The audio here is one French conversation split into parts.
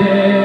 Moin.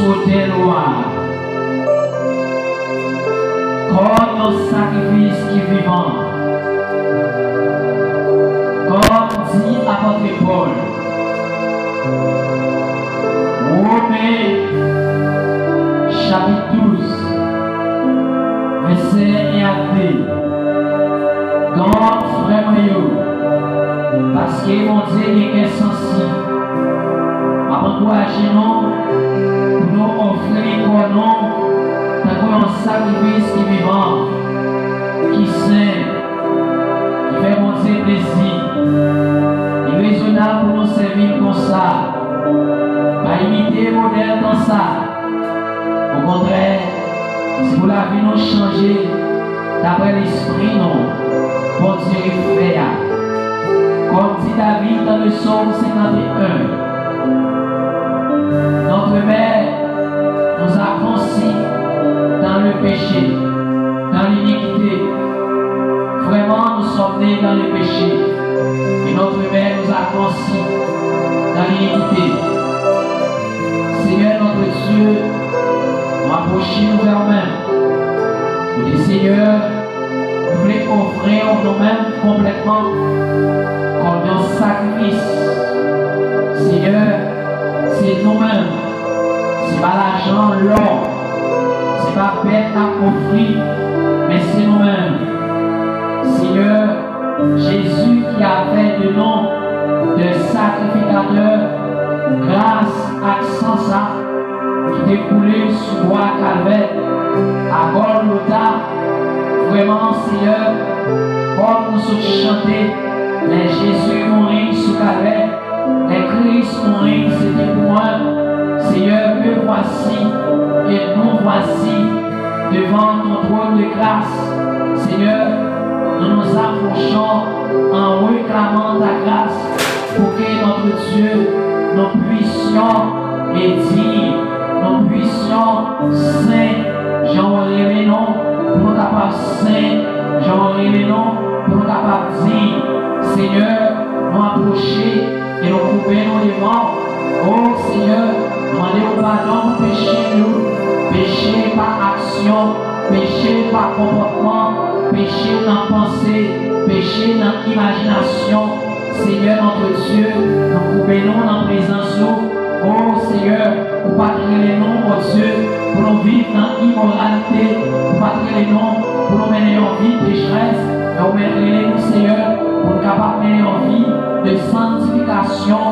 autel comme nos sacrifices qui vivant. Comme dit apôtre Paul, Romains chapitre 12, verset 1 à 2. Donc, frère, parce que mon Dieu est sensible, encourageons pour nous offrir pour nous un sacrifice qui est vivant, qui saint, qui fait mon Dieu plaisir. Il est raisonnable pour nous servir comme ça, pas imiter le modèle dans ça. Au contraire, si pour la vie nous changer d'après l'esprit, non, pour Dieu fait. Comme dit David dans le psaume 51, notre Père nous a conçus dans le péché, dans l'iniquité. Vraiment, nous sommes nés dans le péché. Et notre Père nous a conçus dans l'iniquité. Seigneur notre Dieu, nous approchons vers nous. Nous disons, Seigneur, nous voulons offrir nous-mêmes complètement comme un sacrifice. Seigneur, c'est nous-mêmes. C'est pas l'argent, l'or. C'est pas bête à offrir, mais c'est nous-mêmes. Seigneur, Jésus qui a fait le nom de sacrificateur grâce à ça qui découlait sous bois calvaire à Golgotha. Vraiment, Seigneur, comme nous sommes chantés, les Jésus mourit sous calvaire, les Christ mourit, c'était pour moi. Seigneur, me voici et nous voici devant ton trône de grâce. Seigneur, nous nous approchons en réclamant ta grâce pour que notre Dieu, nous puissions et dire, nous puissions saints, j'aurai les noms, pour nous capables saints, j'aurai les noms, pour nous capables dire, Seigneur, nous approcher et nous couper nos devant. Oh Seigneur, demandez au pardon pour péché par action, péché par comportement, péché dans pensée, péché dans imagination. Seigneur notre Dieu, nous coupons dans la présence. Oh Seigneur, pour pas les noms, oh Dieu, pour nous vivre dans l'immoralité, pour pas les noms, pour nous mener en vie de pécheresse, et nous mettre les noms, Seigneur, pour nous capables de mener en vie de sanctification.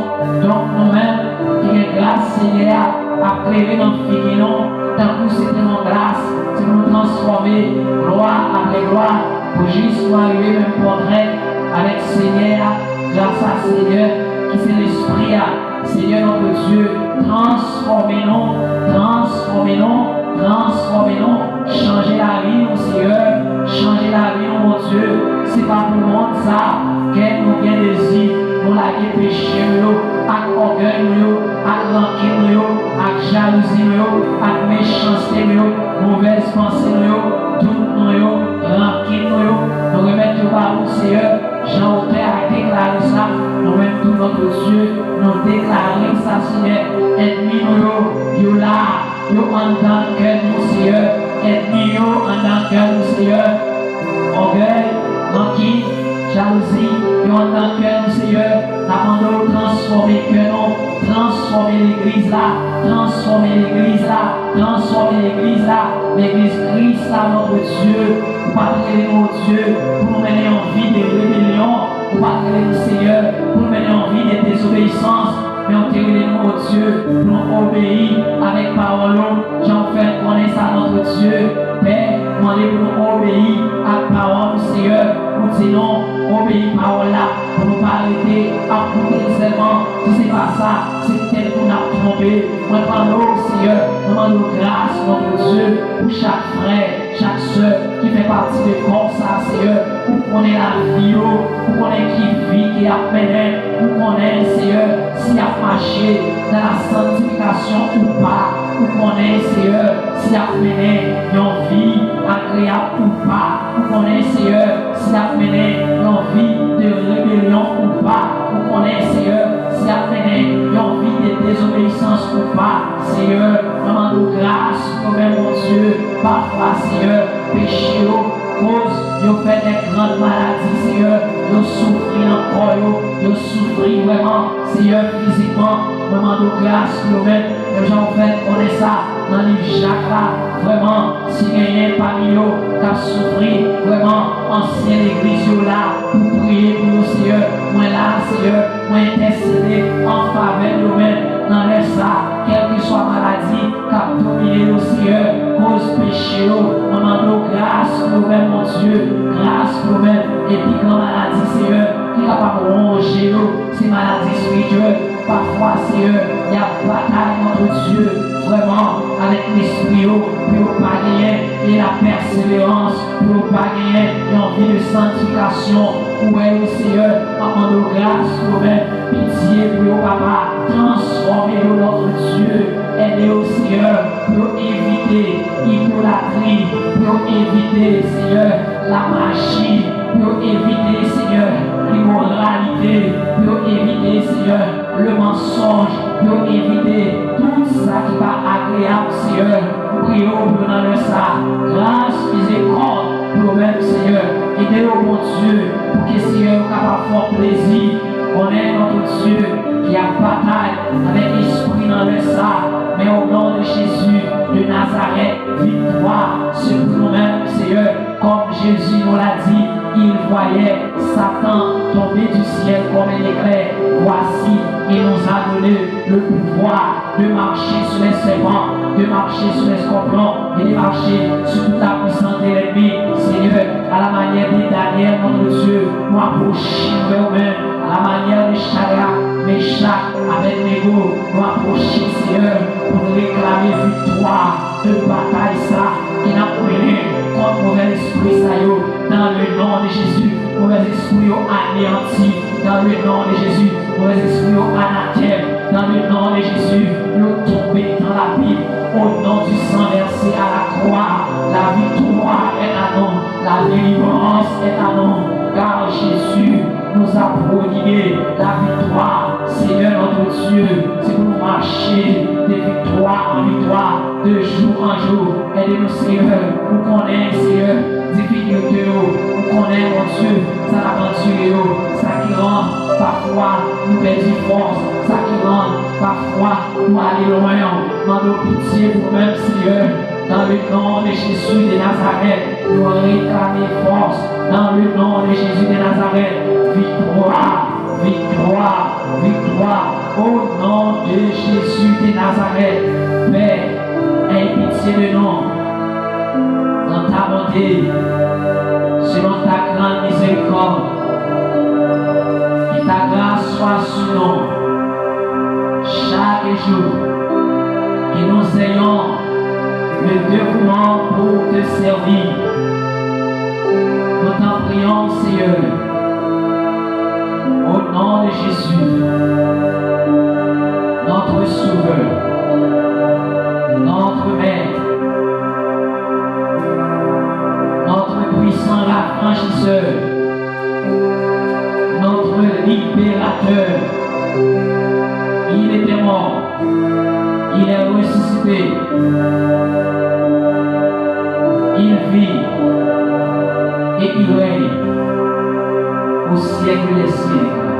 Donc nous-mêmes, qui est grâce, Seigneur, à clairer notre vie, non, tant que c'était mon grâce, c'est nous transformer, gloire après gloire, pour juste arriver même portrait avec Seigneur, grâce à Seigneur, qui c'est l'Esprit, Seigneur notre Dieu, transformez-nous, changez la vie, mon Seigneur, changez la vie, mon Dieu, c'est pas pour le monde ça, qu'elle nous vient désir, nous la péché, avec orgueil, avec rancune, avec jalousie, avec méchanceté, mauvaise pensée, tout nous, rancune, nous remettons par nous, Seigneur, Jean-Auteur a déclaré ça, nous-mêmes, tout notre Dieu, nous déclarons ça, Seigneur, ennemi, nous là, nous en tant que nous, Seigneur, ennemi, nous en tant que nous, Seigneur, orgueil, rancune, jalousie, nous en tant que nous, Seigneur, nous transformer que nous, transformer l'église là, l'église Christ là, notre Dieu, pour pas créer mon Dieu, pour nous mener en vie de rébellion, pour pas créer le Seigneur, pour nous mener en vie de désobéissance, mais on tire mon Dieu, pour nous obéir avec parole, j'en fais connaître ça notre Dieu, Père, demandez pour nous obéir avec parole, Seigneur, pour dire non, obéir parole là, pour nous pas arrêter à couper seulement, si c'est pas ça, c'est tel qu'on a trompé, moi demandons, Seigneur, demandons grâce, notre Dieu, pour chaque frère, chaque soeur qui fait partie de corps, ça, Seigneur, pour qu'on ait la vie, pour qu'on ait qui vit, qui a mené, pour qu'on ait, Seigneur, s'il a marché dans la sanctification ou pas, pour qu'on ait, Seigneur, s'il a mené une vie agréable ou pas, pour qu'on ait, Seigneur, s'il a mené une vie de rébellion ou pas, pour qu'on ait, Seigneur, s'il a mené une vie de désobéissance ou pas, Seigneur, demande grâce, nous-mêmes, mon Dieu. Parfois, Seigneur, péché, cause, nous fait des grandes maladies, Seigneur. Nous souffrons encore, nous souffrons vraiment, Seigneur, physiquement. Demande grâce, nous-mêmes. Les gens, en fait, on est ça dans les Jacques là. Vraiment, si quelqu'un parmi nous qui a souffert, vraiment, ancienne église là, pour prier pour nous, Seigneur. Moi là, Seigneur, moi intercéder en faveur de nous-mêmes dans les ça, quelle que soit maladie, qui a dominé nous, Seigneur, cause péché, demandons grâce pour nous-mêmes, mon Dieu, grâce pour nous-mêmes, et puis quand maladie, Seigneur, qui est capable de ronger nous, ces maladies spirituelles, parfois, Seigneur, il y a bataille contre Dieu, vraiment, avec l'esprit, pour pas gagner, et la persévérance, pour pas gagner, et envie de sanctification, pour elle, Seigneur, demandons grâce pour nous-mêmes, pitié pour nous, Papa, transformez-nous, notre Dieu, aidez-nous, Seigneur, pour éviter l'idolâtrie, pour éviter, Seigneur, la magie, pour éviter, Seigneur, l'immoralité, pour éviter, Seigneur, le mensonge, pour éviter tout ça qui va agréable, Seigneur. Prions pour dans le ça. Grâce, miséricorde pour nous-mêmes, Seigneur. Aidez-nous, mon Dieu, pour que, Seigneur, nous capable de faire plaisir. On est notre Dieu qui a bataille avec l'esprit dans le ça. Mais au nom de Jésus de Nazareth, victoire sur nous-mêmes, Seigneur, comme Jésus nous l'a dit, il voyait Satan tomber du ciel comme un éclair. Voici, il nous a donné le pouvoir de marcher sur les serpents, de marcher sur les scorpions et de marcher sur toute la puissance de l'ennemi. Seigneur, à la manière de Daniel, notre Dieu, nous approchons nous-mêmes, à la manière de Shadrach, Meshach, Abednego, nous approchons, Seigneur, pour réclamer victoire de bataille ça, qui n'a pas contre mauvais esprit ça dans le nom de Jésus, mauvais esprit anéanti, dans le nom de Jésus, mauvais esprit anathème, dans le nom de Jésus, nous tomber dans la Bible, au nom du sang versé à la croix, la victoire est à nous, la délivrance est à nous, car Jésus nous a prodigué la victoire. Seigneur notre Dieu, c'est pour nous marcher de victoire en victoire, de jour en jour. Aidez-nous, Seigneur, nous connaissons, Seigneur, difficulté, nous connaissons, mon Dieu, ça n'a pas duré, ça qui rend parfois nous perdons force, ça qui rend parfois nous aller loin. Demandons pitié pour nous-mêmes, Seigneur. Dans le nom de Jésus de Nazareth, nous réclamons force. Dans le nom de Jésus de Nazareth, victoire, victoire, victoire. Au nom de Jésus de Nazareth, Père, aie pitié de nous. Dans ta bonté, selon ta grande miséricorde, que ta grâce soit sur nous chaque jour, que nous ayons le dévouement pour te servir. Nous t'en prions, Seigneur, au nom de Jésus, notre Sauveur, notre Maître, notre puissant affranchisseur, notre libérateur. Il était mort, il est ressuscité, il vit et il règne au siècle des siècles.